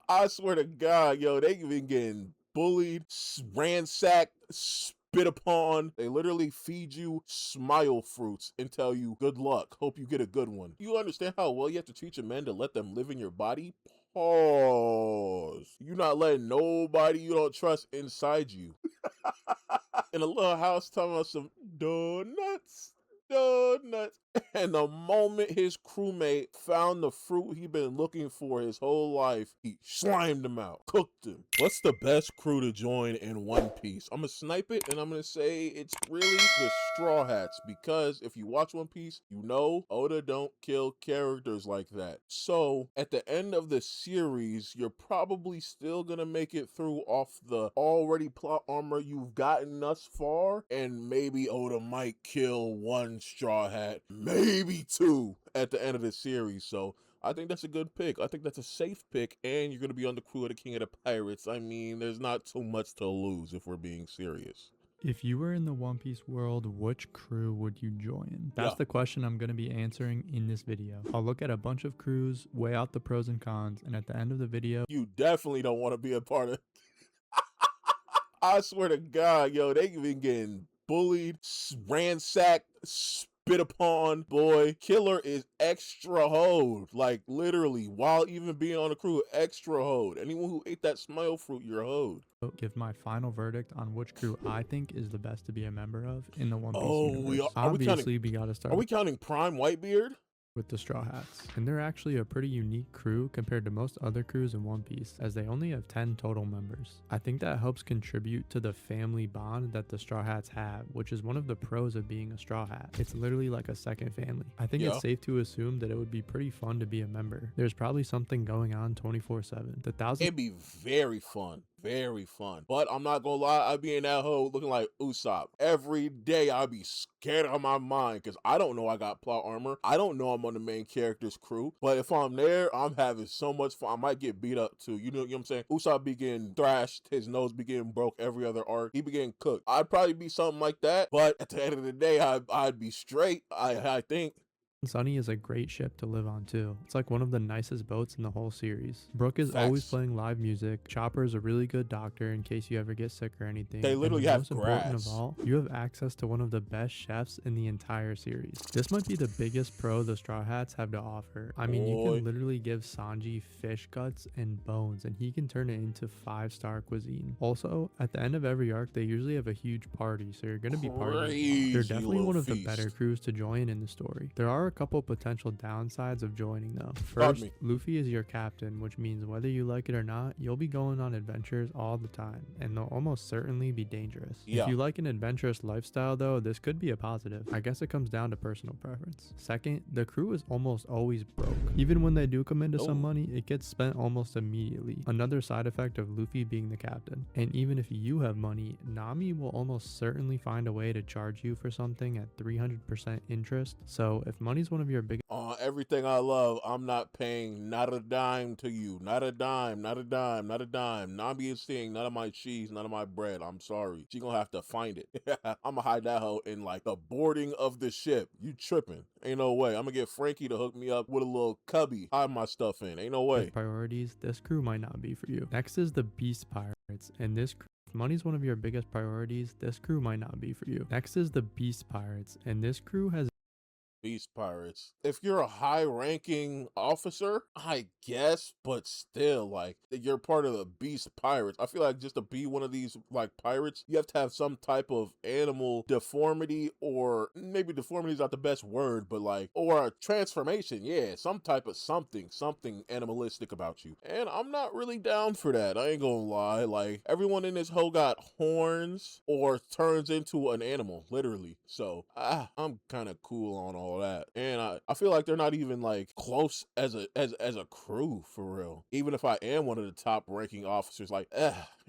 I swear to God, yo, they been getting bullied, ransacked, spit upon. They literally feed you smile fruits and tell you, good luck. Hope you get a good one. You understand how well you have to treat your men to let them live in your body? Pause. You not letting nobody you don't trust inside you. In a little house talking about some donuts. Donuts. And the moment his crewmate found the fruit he been looking for his whole life, he slimed him out, cooked him. What's the best crew to join in One Piece? I'm gonna snipe it and I'm gonna say it's really the Straw Hats, because if you watch One Piece, you know Oda don't kill characters like that. So at the end of the series, you're probably still gonna make it through off the already plot armor you've gotten thus far, and maybe Oda might kill one Straw Hat, maybe two at the end of the series. So I think that's a good pick. I think that's a safe pick, and you're going to be on the crew of the King of the Pirates. I mean, there's not too much to lose if we're being serious. If you were in the One Piece world, which crew would you join? That's Yeah. the question I'm going to be answering in this video. I'll look at a bunch of crews, weigh out the pros and cons, and at the end of the video, You definitely don't want to be a part of. I swear to God, yo, they been getting bullied, ransacked, spit upon. Boy, Killer is extra hoed. Like, literally, while even being on the crew, extra hoed. Anyone who ate that smile fruit, you're hoed. give my final verdict on which crew I think is the best to be a member of in the One Piece Oh, universe. are we Obviously, we got to start Are we counting Prime Whitebeard? with the Straw Hats. And they're actually a pretty unique crew compared to most other crews in One Piece, as they only have 10 total members. I think that helps contribute to the family bond that the Straw Hats have, which is one of the pros of being a Straw Hat. It's literally like a second family. I think it's safe to assume that it would be pretty fun to be a member. There's probably something going on 24/7. It'd be very fun. Very fun. But I'm not gonna lie, I'd be in that hole looking like Usopp. Every day I'd be scared out of my mind because I don't know I got plot armor. I don't know I'm on the main character's crew. But if I'm there, I'm having so much fun. I might get beat up too. You know what I'm saying? Usopp be getting thrashed, his nose be getting broke every other arc. He be getting cooked. I'd probably be something like that. But at the end of the day, I'd be straight, I think. Sunny is a great ship to live on too. It's like one of the nicest boats in the whole series. Brook is always playing live music. Chopper is a really good doctor in case you ever get sick or anything. They literally have most important of all, you have access to one of the best chefs in the entire series. This might be the biggest pro the Straw Hats have to offer. I mean, you can literally give Sanji fish guts and bones and he can turn it into 5-star cuisine. Also, at the end of every arc, they usually have a huge party, so you're going to be partying. They're definitely one of the better crews to join in the story. There are a couple potential downsides of joining though. First, Luffy is your captain, which means whether you like it or not, you'll be going on adventures all the time, and they'll almost certainly be dangerous. If you like an adventurous lifestyle though, this could be a positive. I guess it comes down to personal preference. Second, the crew is almost always broke. Even when they do come into some money, it gets spent almost immediately. Another side effect of Luffy being the captain. And even if you have money, Nami will almost certainly find a way to charge you for something at 300% interest. So if money's one of your big everything I love, I'm not paying not a dime to you. Not a dime, not a dime, not a dime. Nami is seeing none of my cheese, none of my bread. I'm sorry. She gonna have to find it. I'm gonna hide that hoe in like the boarding of the ship. You tripping. Ain't no way. I'm gonna get Frankie to hook me up with a little cubby. Hide my stuff in. Ain't no way. Priorities, this crew might not be for you. Next is the Beast Pirates, and this crew, if money's one of your biggest priorities, this crew might not be for you. Next is the Beast Pirates, and this crew has Beast Pirates. If you're a high-ranking officer, I guess, but still, like, you're part of the Beast Pirates. I feel like just to be one of these, like, pirates, you have to have some type of animal deformity, or maybe deformity is not the best word, but like, or a transformation. Yeah, some type of something animalistic about you. And I'm not really down for that. I ain't gonna lie. Like, everyone in this hoe got horns or turns into an animal, literally. So, I'm kind of cool on all that. And I feel like they're not even like close as a crew for real. Even if I am one of the top ranking officers, like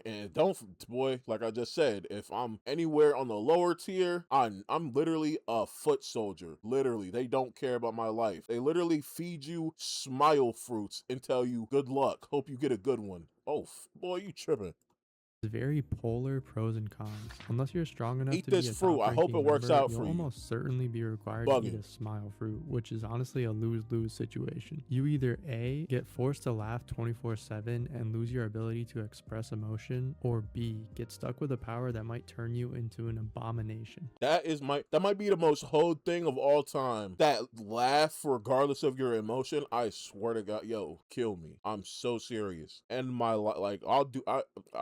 and don't, boy, like I just said, if I'm anywhere on the lower tier, I'm literally a foot soldier. Literally, they don't care about my life. They literally feed you smile fruits and tell you good luck. Hope you get a good one. Oh, boy, you tripping. Very polar pros and cons. Unless you're strong enough Eat to this be a fruit. top I hope it ranking works member, out you'll for you. almost certainly be required to eat Bugging. a smile fruit, which is honestly a lose-lose situation. You either A, get forced to laugh 24/7 and lose your ability to express emotion, or B, get stuck with a power that might turn you into an abomination. That might be the most whole thing of all time. That laugh regardless of your emotion. I swear to God, yo, kill me. I'm so serious. And like I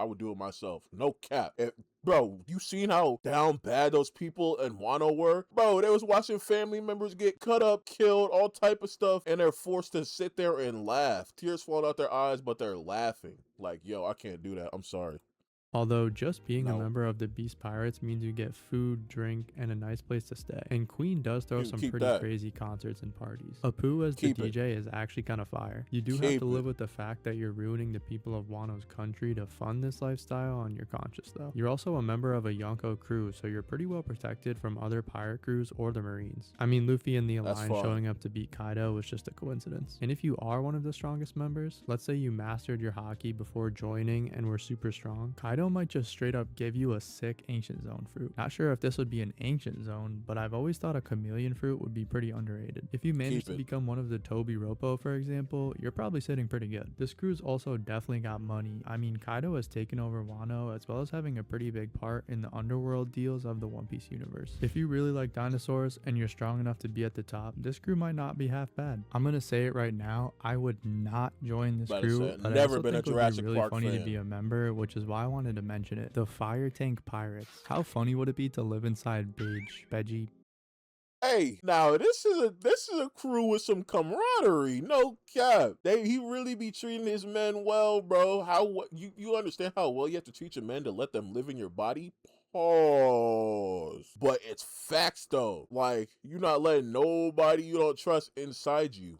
would do it myself. No cap. Bro, you seen how down bad those people in Wano were? Bro, they was watching family members get cut up, killed, all type of stuff, and they're forced to sit there and laugh. Tears fall out their eyes, but they're laughing. Like, yo, I can't do that. I'm sorry. Although just being a No. member of the Beast Pirates means you get food, drink, and a nice place to stay. And Queen does throw some Keep pretty that. crazy concerts and parties. Apu as the Keep it. DJ is actually kind of fire. You do have Keep to live it. with the fact that you're ruining the people of Wano's country to fund this lifestyle on your conscience though. You're also a member of a Yonko crew, so you're pretty well protected from other pirate crews or the Marines. I mean, Luffy and the That's Alliance fine. showing up to beat Kaido was just a coincidence. And if you are one of the strongest members, let's say you mastered your haki before joining and were super strong, Kaido might just straight up give you a sick ancient zone fruit. Not sure if this would be an ancient zone, but I've always thought a chameleon fruit would be pretty underrated. If you manage to become one of the Toby Roppo, for example, you're probably sitting pretty good. This crew's also definitely got money. I mean, Kaido has taken over Wano as well as having a pretty big part in the underworld deals of the One Piece universe. If you really like dinosaurs and you're strong enough to be at the top, this crew might not be half bad. I'm gonna say it right now, I would not join this crew, but I also think it would be really funny to be a member, which is why I wanted to mention it. The Fire Tank Pirates. How funny would it be to live inside Beji? Hey, now this is a crew with some camaraderie. No cap. He really be treating his men well, bro. You understand how well you have to treat your men to let them live in your body? Pause. But it's facts though. Like, you're not letting nobody you don't trust inside you.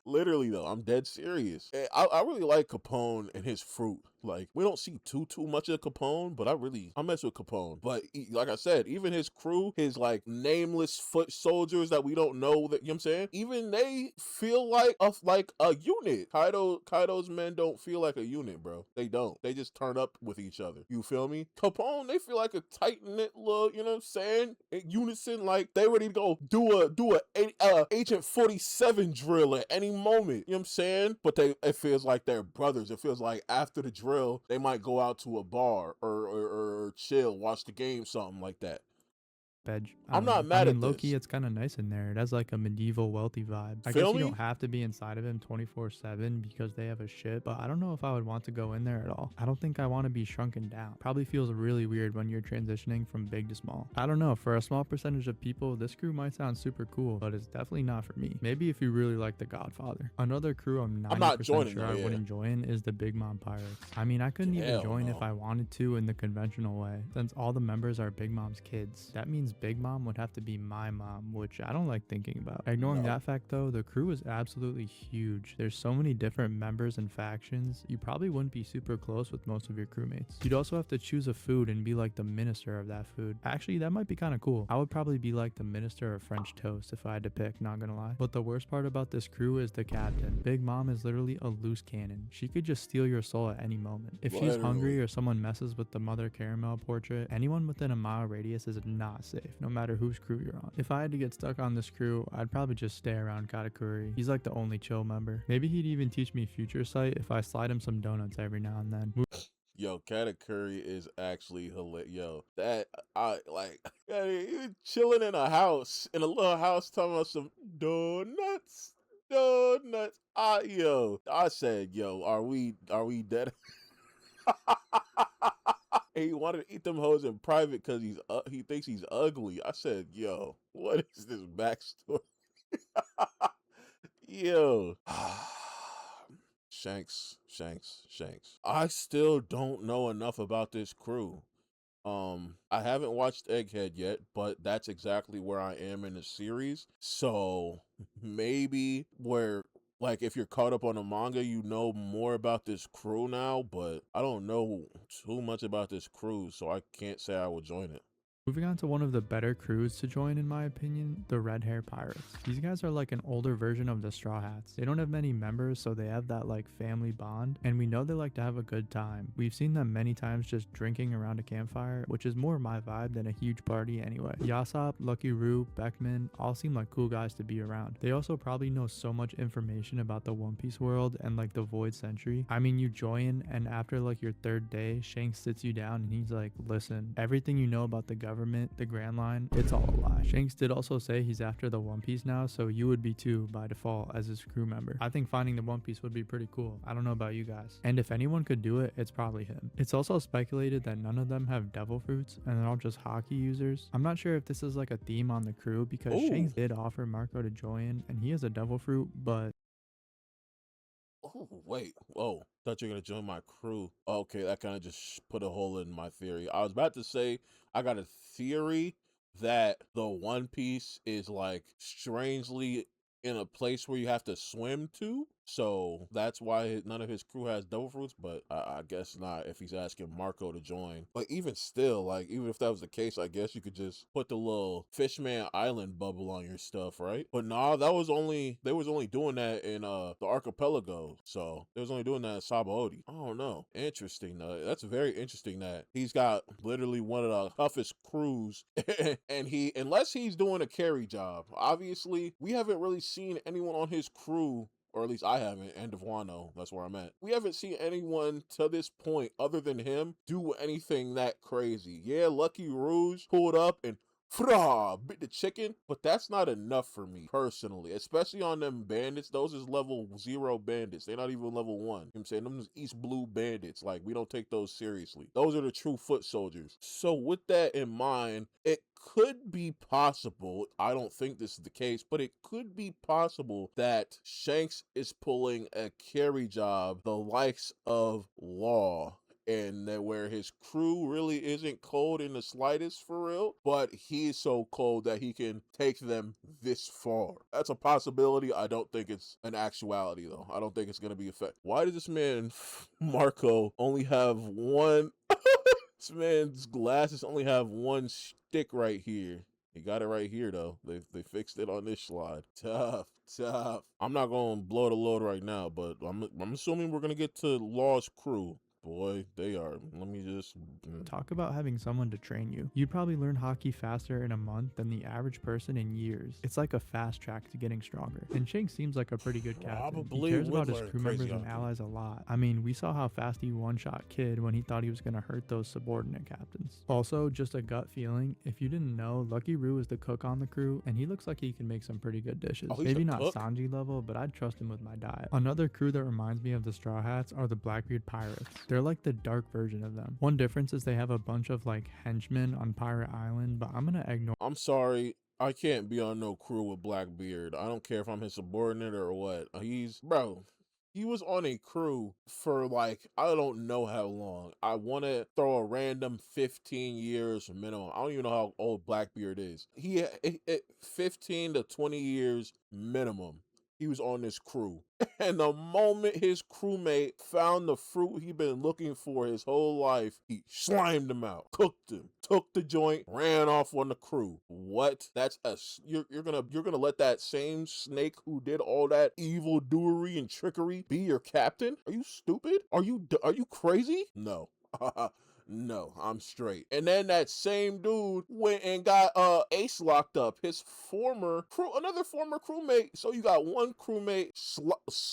Literally though, I'm dead serious. I really like Capone and his fruit. Like, we don't see too much of Capone, but I mess with Capone. But like I said, even his crew, his like nameless foot soldiers that we don't know, that, you know what I'm saying? Even they feel like a unit. Kaido's men don't feel like a unit, bro. They don't. They just turn up with each other. You feel me? Capone, they feel like a tight knit little, you know what I'm saying? In unison, like they ready to go do a Agent 47 drill at any moment. You know what I'm saying? But it feels like they're brothers. It feels like after the drill, they might go out to a bar or chill, watch the game, something like that. I'm not mad at Low-key, this. it's kind of nice in there. It has like a medieval wealthy vibe. I guess Feel you me? don't have to be inside of him 24/7 because they have a ship, but I don't know if I would want to go in there at all. I don't think I want to be shrunken down. Probably feels really weird when you're transitioning from big to small. I don't know, for a small percentage of people, this crew might sound super cool, but it's definitely not for me. Maybe if you really like The Godfather. Another crew I'm 90% not joining sure though, I wouldn't join is the Big Mom Pirates. I mean, I couldn't even Hell join no. if I wanted to in the conventional way, since all the members are Big Mom's kids. That means Big Mom would have to be my mom, which I don't like thinking about. Ignoring that fact though, the crew is absolutely huge. There's so many different members and factions, you probably wouldn't be super close with most of your crewmates. You'd also have to choose a food and be like the minister of that food. Actually, that might be kind of cool. I would probably be like the minister of French toast if I had to pick, not gonna lie. But the worst part about this crew is the captain. Big Mom is literally a loose cannon. She could just steal your soul at any moment. If she's hungry or someone messes with the Mother Caramel portrait, anyone within a mile radius is not safe, no matter whose crew you're on. If I had to get stuck on this crew, I'd probably just stay around Katakuri. He's like the only chill member. Maybe he'd even teach me Future Sight if I slide him some donuts every now and then. Yo, Katakuri is actually hilarious. Yo, that I like. Yeah, you chilling in a little house, talking about some donuts. I said, yo, are we dead? And he wanted to eat them hoes in private because he thinks he's ugly. I said, yo, what is this backstory? Yo. Shanks. I still don't know enough about this crew. I haven't watched Egghead yet, but that's exactly where I am in the series. So maybe like if you're caught up on the manga, you know more about this crew now, but I don't know too much about this crew, so I can't say I will join it. Moving on to one of the better crews to join, in my opinion, the Red Hair Pirates. These guys are like an older version of the Straw Hats. They don't have many members, so they have that like family bond, and we know they like to have a good time. We've seen them many times just drinking around a campfire, which is more my vibe than a huge party anyway. Yasop, Lucky Roo, Beckman all seem like cool guys to be around. They also probably know so much information about the One Piece world and like the Void Century. I mean, you join, and after like your third day, Shanks sits you down and he's like, listen, everything you know about the government, the Grand Line, it's all a lie. Shanks did also say he's after the One Piece now, so you would be too by default as his crew member. I think finding the One Piece would be pretty cool. I don't know about you guys. And if anyone could do it, it's probably him. It's also speculated that none of them have devil fruits and they're all just hockey users. I'm not sure if this is like a theme on the crew because Ooh. Shanks did offer Marco to join and he has a devil fruit, but Oh, wait. Whoa. Thought you were going to join my crew. Okay, that kind of just put a hole in my theory. I was about to say, I got a theory that the One Piece is like strangely in a place where you have to swim to. So that's why none of his crew has devil fruits, but I guess not if he's asking Marco to join. But even still, like, even if that was the case, I guess you could just put the little Fishman Island bubble on your stuff, right? But nah, they was only doing that in the archipelago. So they was only doing that in Sabaody. I don't know. Interesting though. That's very interesting that he's got literally one of the toughest crews and unless he's doing a carry job, obviously we haven't really seen anyone on his crew, or at least I haven't, end of Wano, that's where I'm at. We haven't seen anyone to this point other than him do anything that crazy. Yeah, Lucky Rouge pulled up and bit the chicken, but that's not enough for me personally, especially on them bandits. Those is level 0 bandits. They're not even level 1. You know what I'm saying? Them is East Blue bandits. Like, we don't take those seriously. Those are the true foot soldiers. So with that in mind, it could be possible, I don't think this is the case, but it could be possible that Shanks is pulling a carry job the likes of Law, and that where his crew really isn't cold in the slightest for real, but he's so cold that he can take them this far. That's a possibility. I don't think it's an actuality though. I don't think it's gonna be a fact. Why does this man Marco only have one? This man's glasses only have one stick right here. He got it right here though. They fixed it on this slide. Tough, tough. I'm not gonna blow the load right now, but I'm assuming we're gonna get to Law's crew. Boy, they are. Let me just talk about having someone to train you. You'd probably learn hockey faster in a month than the average person in years. It's like a fast track to getting stronger. And Shanks seems like a pretty good captain. He cares about his crew members and allies a lot. I mean, we saw how fast he one-shot Kid when he thought he was going to hurt those subordinate captains. Also, just a gut feeling, if you didn't know, Lucky Roo is the cook on the crew, and he looks like he can make some pretty good dishes. Maybe not Sanji level, but I'd trust him with my diet. Another crew that reminds me of the Straw Hats are the Blackbeard Pirates. They're like the dark version of them. One difference is they have a bunch of like henchmen on Pirate Island, but I'm gonna ignore. I'm sorry, I can't be on no crew with Blackbeard. I don't care if I'm his subordinate or what. He was on a crew for like, I don't know how long. I want to throw a random 15 years minimum. I don't even know how old Blackbeard is. 15 to 20 years minimum. He was on this crew. And the moment his crewmate found the fruit he'd been looking for his whole life, he slimed him out, cooked him, took the joint, ran off on the crew. What? You're gonna let that same snake who did all that evil doery and trickery be your captain? Are you stupid? Are you crazy? No. No, I'm straight. And then that same dude went and got Ace locked up, his another former crewmate. So you got one crewmate,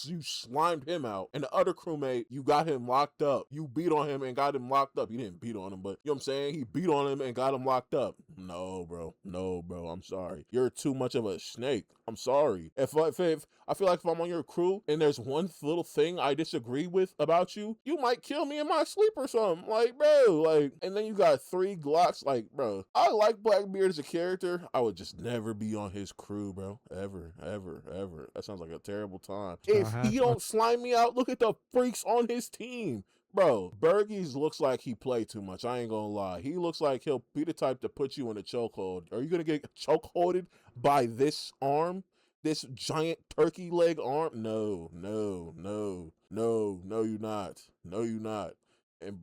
you slimed him out, and the other crewmate, you got him locked up. You beat on him and got him locked up. You didn't beat on him, but you know what I'm saying? He beat on him and got him locked up. No, bro. No, bro. I'm sorry. You're too much of a snake. I'm sorry. If I feel like if I'm on your crew and there's one little thing I disagree with about you, you might kill me in my sleep or something. Like, bro, like, and then you got 3 Glocks. Like, bro, I like Blackbeard as a character. I would just never be on his crew, bro. Ever, ever, ever. That sounds like a terrible time. If he don't slime me out, look at the freaks on his team. Bro, Bergies looks like he played too much. I ain't gonna lie. He looks like he'll be the type to put you in a chokehold. Are you gonna get chokeholded by this arm? This giant turkey leg arm? No, no, no, no, no, you not. No, you not. And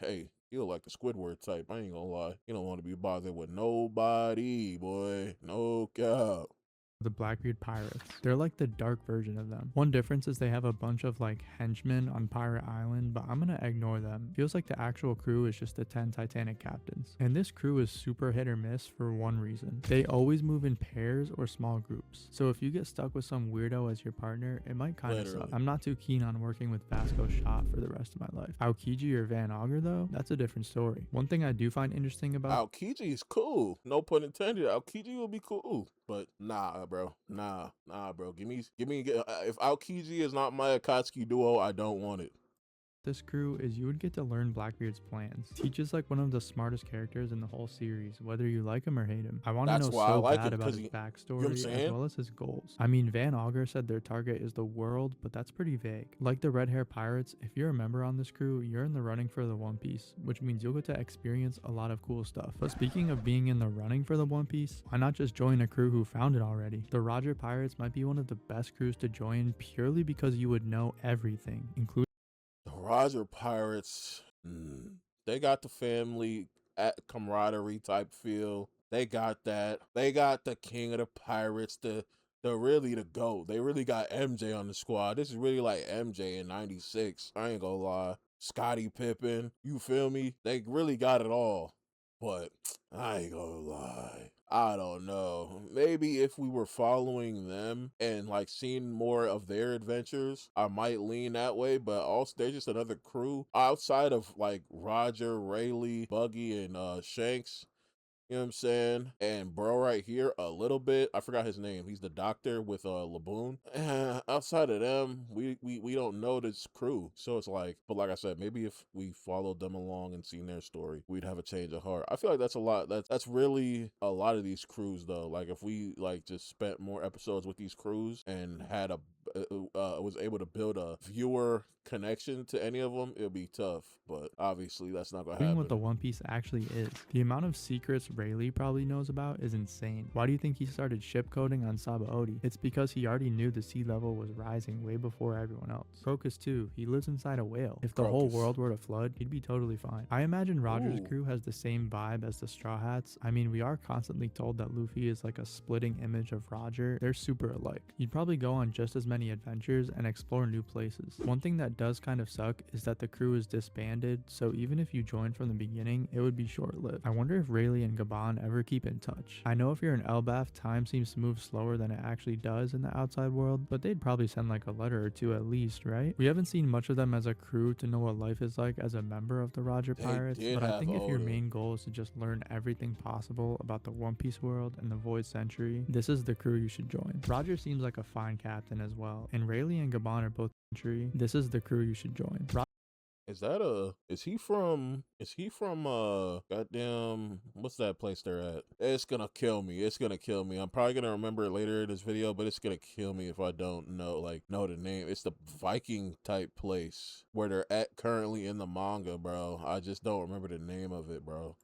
hey, You look like the Squidward type. I ain't gonna lie. You don't want to be bothered with nobody, boy. No cap. The Blackbeard pirates. They're like the dark version of them. One difference is they have a bunch of like henchmen on Pirate Island, but I'm gonna ignore them. Feels like the actual crew is just the 10 Titanic captains. And this crew is super hit or miss for one reason. They always move in pairs or small groups. So if you get stuck with some weirdo as your partner, it might kind of suck. I'm not too keen on working with Vasco Shot for the rest of my life. Aokiji or Van Augur though, that's a different story. One thing I do find interesting about Aokiji is cool. No pun intended. Aokiji will be cool. But nah, bro. Nah, bro. If Aokiji is not my Akatsuki duo, I don't want it. this crew is you would get to learn Blackbeard's plans. Teach is like one of the smartest characters in the whole series, whether you like him or hate him. I want to know so bad about his backstory as well as his goals. I mean, Van Augur said their target is the world, but that's pretty vague. Like the Red Hair Pirates, if you're a member on this crew, you're in the running for the One Piece, which means you'll get to experience a lot of cool stuff. But speaking of being in the running for the One Piece, why not just join a crew who found it already? The Roger Pirates might be one of the best crews to join purely because you would know everything, including The Roger Pirates, they got the family camaraderie type feel. They got that. They got the king of the pirates, the really the GOAT. They really got MJ on the squad. This is really like MJ in '96. I ain't gonna lie. Scottie Pippen, you feel me? They really got it all. But I ain't gonna lie. I don't know. Maybe if we were following them and like seeing more of their adventures, I might lean that way. But also, they're just another crew outside of like Roger, Rayleigh, Buggy, and Shanks. You know what I'm saying? And bro right here, a little bit. I forgot his name. He's the doctor with Laboon. Outside of them, we don't know this crew. So it's like, but like I said, maybe if we followed them along and seen their story, we'd have a change of heart. I feel like that's a lot. That's really a lot of these crews though. Like if we like just spent more episodes with these crews and had a was able to build a viewer connection to any of them, it'll be tough. But obviously, that's not gonna happen. what the One Piece actually is. The amount of secrets Rayleigh probably knows about is insane. Why do you think he started ship coding on Sabaody? It's because he already knew the sea level was rising way before everyone else. Crocus too, he lives inside a whale. If the whole world were to flood, he'd be totally fine. I imagine Roger's crew has the same vibe as the Straw Hats. I mean, we are constantly told that Luffy is like a splitting image of Roger. They're super alike. You'd probably go on just as many adventures and explore new places. One thing that does kind of suck is that the crew is disbanded, so even if you joined from the beginning, it would be short-lived. I wonder if Rayleigh and Gabon ever keep in touch. I know if you're an Elbaf, time seems to move slower than it actually does in the outside world, but they'd probably send like a letter or two at least, right? We haven't seen much of them as a crew to know what life is like as a member of the Roger Pirates, but I think if your main goal is to just learn everything possible about the One Piece world and the Void Century, this is the crew you should join. Roger seems like a fine captain as well, and Rayleigh and Gabon are both century. This is the crew you should join. Is he from goddamn, what's that place they're at? It's gonna kill me. It's gonna kill me. I'm probably gonna remember it later in this video, but it's gonna kill me if I don't know the name. It's the Viking type place where they're at currently in the manga, bro. I just don't remember the name of it, bro.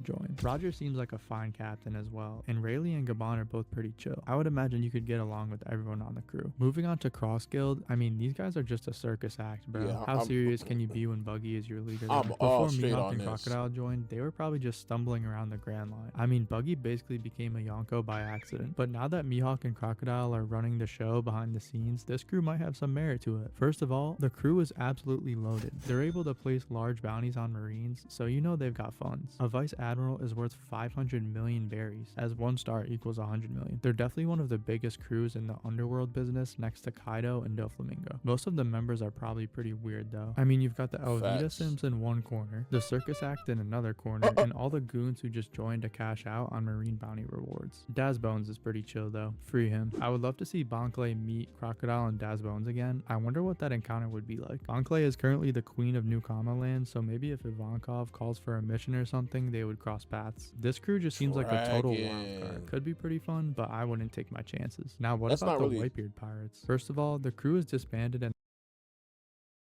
Join. Roger seems like a fine captain as well, and Rayleigh and Gabon are both pretty chill. I would imagine you could get along with everyone on the crew. Moving on to Cross Guild, I mean, these guys are just a circus act, bro. Yeah, How serious can you be when Buggy is your leader? I'm all straight on and Crocodile joined, they were probably just stumbling around the Grand Line. I mean, Buggy basically became a Yonko by accident, but now that Mihawk and Crocodile are running the show behind the scenes, this crew might have some merit to it. First of all, the crew is absolutely loaded. They're able to place large bounties on Marines, so you know they've got funds. A Vice Admiral is worth 500 million berries, as 1 star equals 100 million. They're definitely one of the biggest crews in the underworld business next to Kaido and Doflamingo. Most of the members are probably pretty weird though. I mean, you've got the Elvita Sims in one corner, the Circus Act in another corner, and all the goons who just joined to cash out on marine bounty rewards. Daz Bones is pretty chill though. Free him. I would love to see Bonclay meet Crocodile and Daz Bones again. I wonder what that encounter would be like. Bonclay is currently the queen of New Kama Land, so maybe if Ivankov calls for a mission or something, they would cross paths. This crew just seems like a total wild card. Could be pretty fun, but I wouldn't take my chances. Now, what about the Whitebeard Pirates? First of all, the crew is disbanded and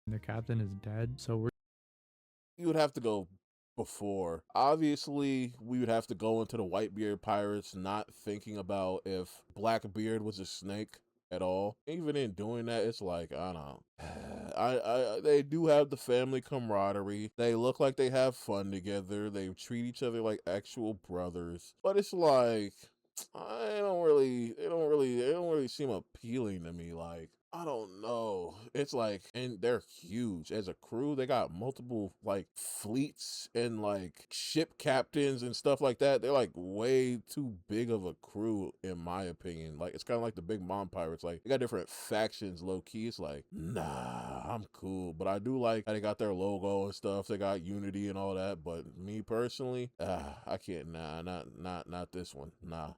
their captain is dead, so you would have to go before. Obviously, we would have to go into the Whitebeard Pirates not thinking about if Blackbeard was a snake at all. Even in doing that, it's like, I don't know. they do have the family camaraderie. They look like they have fun together. They treat each other like actual brothers. But it's like they don't really seem appealing to me. Like, I don't know. It's like, and they're huge as a crew. They got multiple like fleets and like ship captains and stuff like that. They're like way too big of a crew, in my opinion. Like, it's kind of like the Big Mom Pirates. Like, they got different factions, low key. It's like, nah, I'm cool. But I do like how they got their logo and stuff. They got unity and all that. But me personally, I can't. Nah, not this one. Nah.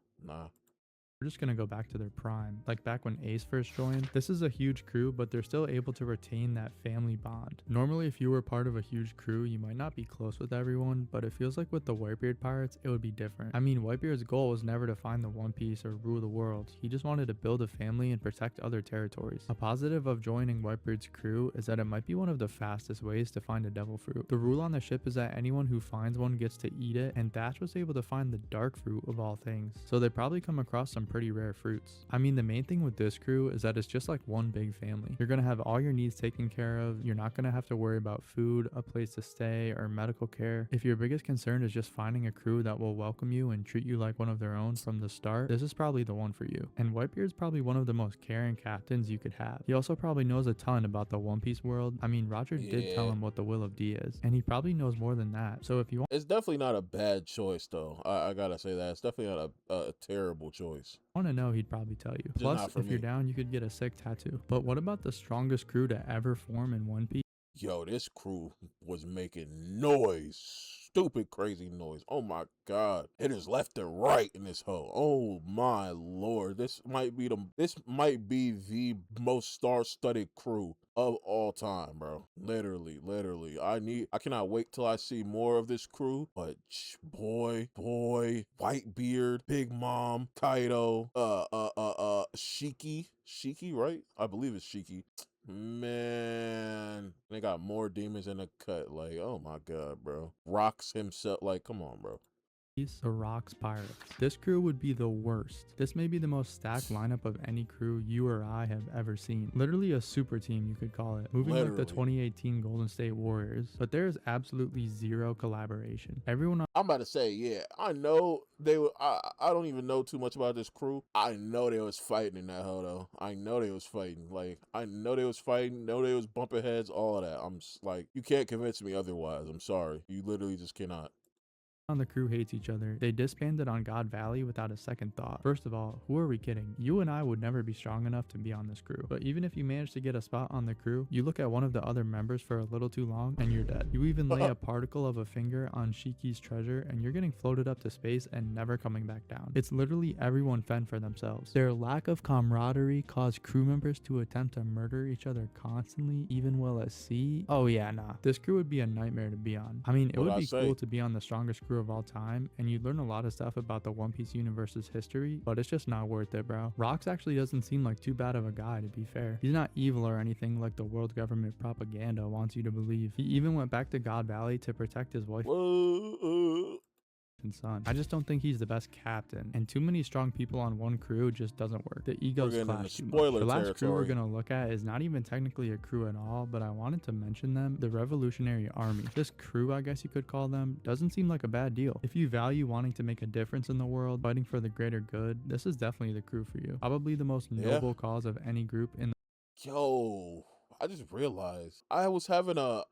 We're just gonna go back to their prime, like back when Ace first joined. This is a huge crew, but they're still able to retain that family bond. Normally, if you were part of a huge crew, you might not be close with everyone, but it feels like with the Whitebeard pirates, it would be different. I mean, Whitebeard's goal was never to find the One Piece or rule the world. He just wanted to build a family and protect other territories. A positive of joining Whitebeard's crew is that it might be one of the fastest ways to find a devil fruit. The rule on the ship is that anyone who finds one gets to eat it, and Thatch was able to find the dark fruit of all things. So they probably come across some pretty rare fruits. I mean, the main thing with this crew is that it's just like one big family. You're gonna have all your needs taken care of. You're not gonna have to worry about food, a place to stay, or medical care. If your biggest concern is just finding a crew that will welcome you and treat you like one of their own from the start, this is probably the one for you. And Whitebeard's probably one of the most caring captains you could have. He also probably knows a ton about the One Piece world. I mean, Roger did tell him what the Will of D is, and he probably knows more than that. So if you want, it's definitely not a bad choice, though. I gotta say that it's definitely not a terrible choice. want to know, he'd probably tell you. Just Plus, not for if you're me. down, you could get a sick tattoo. But what about the strongest crew to ever form in One Piece? Yo, this crew was making noise. Stupid, crazy noise. Oh my god. It is left and right in this hoe. Oh my lord. This might be the most star-studded crew of all time, bro. Literally. I cannot wait till I see more of this crew. But boy, Whitebeard, Big Mom, Kaido, Shiki, right? I believe it's Shiki. Man, they got more demons in the cut. Like, oh my god, bro. Rocks himself. Like, come on, bro. The Rocks Pirates. This crew would be the worst. This may be the most stacked lineup of any crew you or I have ever seen. Literally a super team, you could call it. Moving like the 2018 Golden State Warriors. But there is absolutely zero collaboration. Everyone I'm about to say, yeah, I know they were. I don't even know too much about this crew. I know they was fighting in that hell though. I know they was fighting. Like, I know they was fighting. Know they was bumping heads. All of that. I'm like, you can't convince me otherwise. I'm sorry. You literally just cannot. on the crew hates each other. They disbanded on God Valley without a second thought. First of all, who are we kidding? You and I would never be strong enough to be on this crew. But even if you manage to get a spot on the crew, you look at one of the other members for a little too long and you're dead. You even lay a particle of a finger on Shiki's treasure and you're getting floated up to space and never coming back down. It's literally everyone fend for themselves. Their lack of camaraderie caused crew members to attempt to murder each other constantly, even while at sea. Oh yeah, nah. This crew would be a nightmare to be on. I mean, it would be cool to be on the strongest crew of all time, and you'd learn a lot of stuff about the One Piece universe's history, but it's just not worth it, bro. Rocks actually doesn't seem like too bad of a guy, to be fair. He's not evil or anything like the world government propaganda wants you to believe. He even went back to God Valley to protect his wife and son. I just don't think he's the best captain, and too many strong people on one crew just doesn't work. The egos clash too much. The last crew we're gonna look at is not even technically a crew at all, but I wanted to mention them. The Revolutionary Army. This crew, I guess you could call them, doesn't seem like a bad deal. If you value wanting to make a difference in the world, fighting for the greater good, this is definitely the crew for you. Probably the most noble cause of any group in the Yo, I just realized I was having a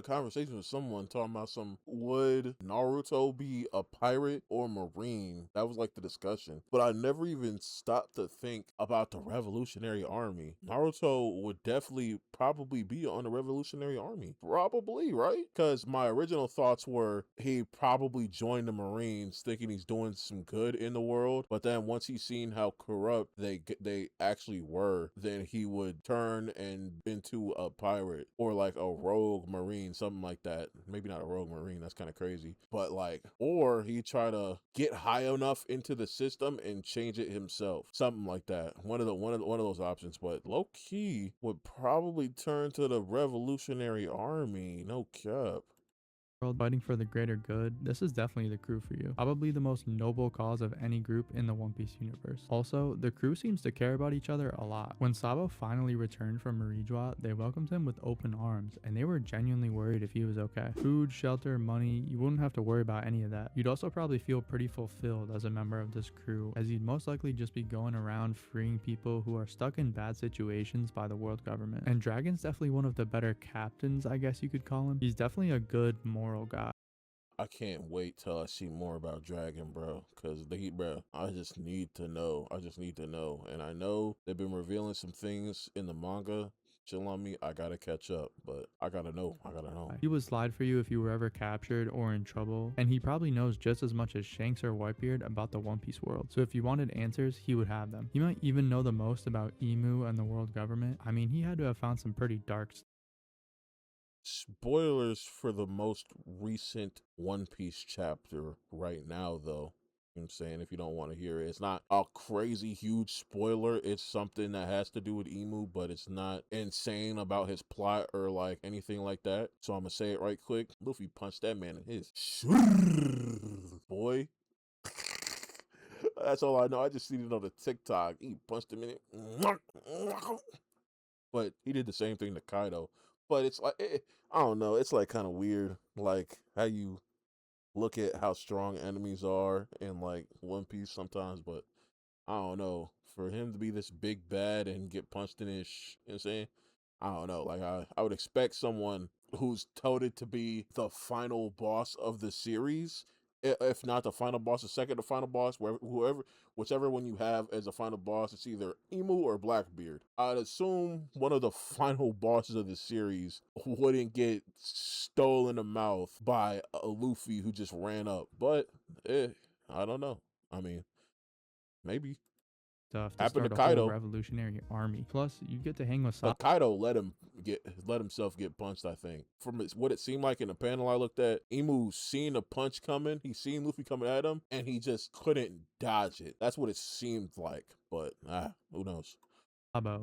conversation with someone talking about would Naruto be a pirate or marine? That was like the discussion. But I never even stopped to think about the Revolutionary Army. Naruto would definitely probably be on the Revolutionary Army. Probably, right? Because my original thoughts were he probably joined the Marines thinking he's doing some good in the world. But then once he's seen how corrupt they actually were, then he would turn and into a pirate or like a rogue marine, something like that. Maybe not a rogue marine, that's kind of crazy, but like, or he try to get high enough into the system and change it himself, something like that. One of those options. But low key would probably turn to the Revolutionary Army, no cap. world fighting for the greater good, this is definitely the crew for you. Probably the most noble cause of any group in the One Piece universe. Also, the crew seems to care about each other a lot. When Sabo finally returned from Marijua, they welcomed him with open arms, and they were genuinely worried if he was okay. Food, shelter, money, you wouldn't have to worry about any of that. You'd also probably feel pretty fulfilled as a member of this crew, as you'd most likely just be going around freeing people who are stuck in bad situations by the world government. And Dragon's definitely one of the better captains, I guess you could call him. He's definitely a good moral guy. I can't wait till I see more about Dragon, bro. Cause bro, I just need to know. I just need to know. And I know they've been revealing some things in the manga. Chill on me. I gotta catch up, but I gotta know. I gotta know. He would slide for you if you were ever captured or in trouble, and he probably knows just as much as Shanks or Whitebeard about the One Piece world. So if you wanted answers, he would have them. He might even know the most about Emu and the world government. I mean, he had to have found some pretty dark stuff. Spoilers for the most recent One Piece chapter right now, though. You know what I'm saying, if you don't want to hear it, it's not a crazy huge spoiler. It's something that has to do with Emu, but it's not insane about his plot or like anything like that. So I'm gonna say it right quick. Luffy punched that man in his boy. That's all I know. I just seen it on the TikTok. He punched him in it. But he did the same thing to Kaido. But it's like I don't know. It's like kind of weird, like how you look at how strong enemies are in like One Piece sometimes. But I don't know. For him to be this big bad and get punched in his, you know what I'm saying? I don't know. Like I would expect someone who's touted to be the final boss of the series, if not the final boss, the second to final boss, whichever one you have as a final boss, it's either Emu or Blackbeard. I'd assume one of the final bosses of the series wouldn't get stolen the mouth by a Luffy who just ran up. But I don't know. I mean, maybe. To Happened to start a whole Kaido. revolutionary army. Plus, you get to hang with Sabo. But Kaido let himself get punched. I think from what it seemed like in the panel I looked at, Emu seen a punch coming. He seen Luffy coming at him, and he just couldn't dodge it. That's what it seemed like. But who knows?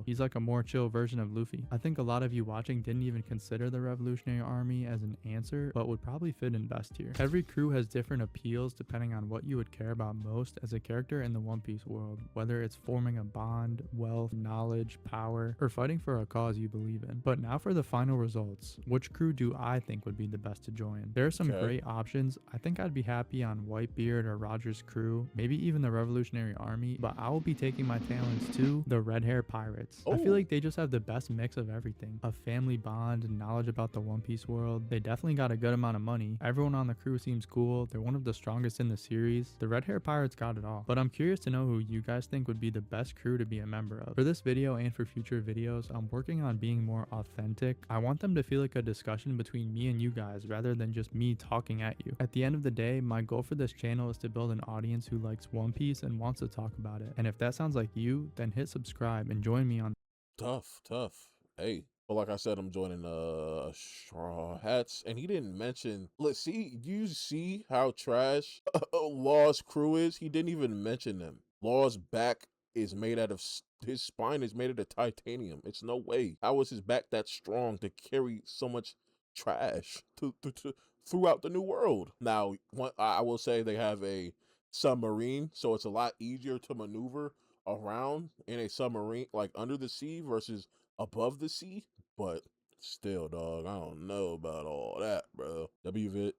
He's like a more chill version of Luffy. I think a lot of you watching didn't even consider the Revolutionary Army as an answer, but would probably fit in best here. Every crew has different appeals depending on what you would care about most as a character in the One Piece world, whether it's forming a bond, wealth, knowledge, power, or fighting for a cause you believe in. But now for the final results. Which crew do I think would be the best to join? There are some great options. I think I'd be happy on Whitebeard or Roger's crew, maybe even the Revolutionary Army, but I will be taking my talents to the Red Hair Pirates. I feel like they just have the best mix of everything. A family bond, knowledge about the One Piece world. They definitely got a good amount of money. Everyone on the crew seems cool. They're one of the strongest in the series. The Red Hair Pirates got it all. But I'm curious to know who you guys think would be the best crew to be a member of. For this video and for future videos, I'm working on being more authentic. I want them to feel like a discussion between me and you guys rather than just me talking at you. At the end of the day, my goal for this channel is to build an audience who likes One Piece and wants to talk about it. And if that sounds like you, then hit subscribe and join me on Tough. Hey. But like I said, I'm joining Straw Hats, and he didn't mention. Let's see. Do you see how trash Law's crew is? He didn't even mention them. Law's back is made out of his spine is made out of titanium. It's no way. How was his back that strong to carry so much trash throughout the new world? Now, I will say they have a submarine, so it's a lot easier to maneuver around in a submarine, like under the sea versus above the sea. But still, dog, I don't know about all that, bro. WVIT.